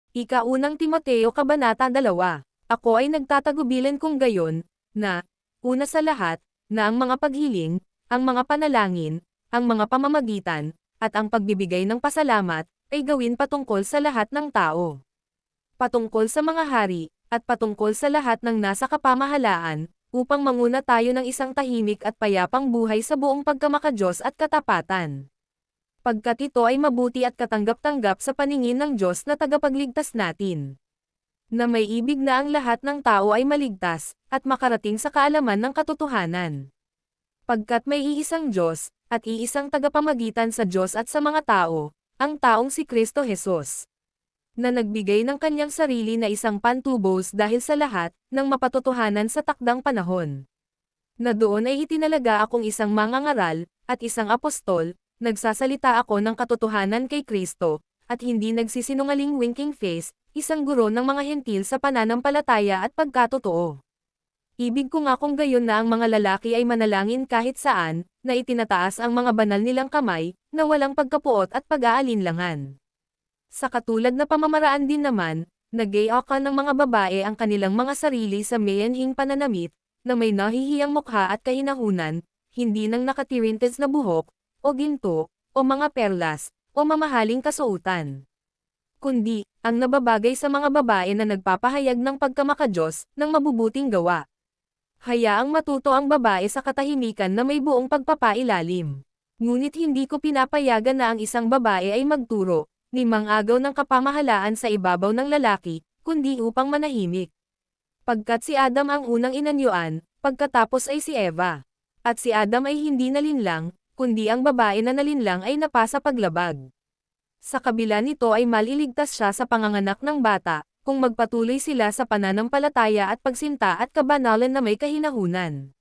Ika-unang Timoteo Kabanata 2. Ako ay nagtatagubilin kung gayon, na, una sa lahat, na ang mga paghiling, ang mga panalangin, ang mga pamamagitan, at ang pagbibigay ng pasalamat, ay gawin patungkol sa lahat ng tao. Patungkol sa mga hari, at patungkol sa lahat ng nasa kapamahalaan, upang manguna tayo ng isang tahimik at payapang buhay sa buong pagkamakadiyos at katapatan. Pagkat ito ay mabuti at katanggap-tanggap sa paningin ng Diyos na tagapagligtas natin. Na may ibig na ang lahat ng tao ay maligtas, at makarating sa kaalaman ng katotohanan. Pagkat may iisang Diyos, at iisang tagapamagitan sa Diyos at sa mga tao, ang taong si Kristo Jesus. Na nagbigay ng kanyang sarili na isang pantubos dahil sa lahat, ng mapatotohanan sa takdang panahon. Na doon ay itinalaga akong isang mangangaral, at isang apostol, nagsasalita ako ng katotohanan kay Kristo, at hindi nagsisinungaling winking face, isang guro ng mga hentil sa pananampalataya at pagkatotoo. Ibig ko nga kung gayon na ang mga lalaki ay manalangin kahit saan, na itinataas ang mga banal nilang kamay, na walang pagkapuot at pag-aalinlangan. Sa katulad na pamamaraan din naman, nag-i-aka ng mga babae ang kanilang mga sarili sa mayanhing pananamit, na may nahihiyang mukha at kahinahunan, hindi ng nakatirintes na buhok, o ginto, o mga perlas, o mamahaling kasuotan. Kundi, ang nababagay sa mga babae na nagpapahayag ng pagkamakadiyos, ng mabubuting gawa. Hayaang matuto ang babae sa katahimikan na may buong pagpapailalim. Ngunit hindi ko pinapayagan na ang isang babae ay magturo, ni mangagaw ng kapamahalaan sa ibabaw ng lalaki, kundi upang manahimik. Pagkat si Adam ang unang inanyuan, pagkatapos ay si Eva. At si Adam ay hindi nalinlang, kundi ang babae na nalinlang ay napasa paglabag. Sa kabila nito ay maliligtas siya sa panganganak ng bata, kung magpatuloy sila sa pananampalataya at pagsinta at kabanalan na may kahinahunan.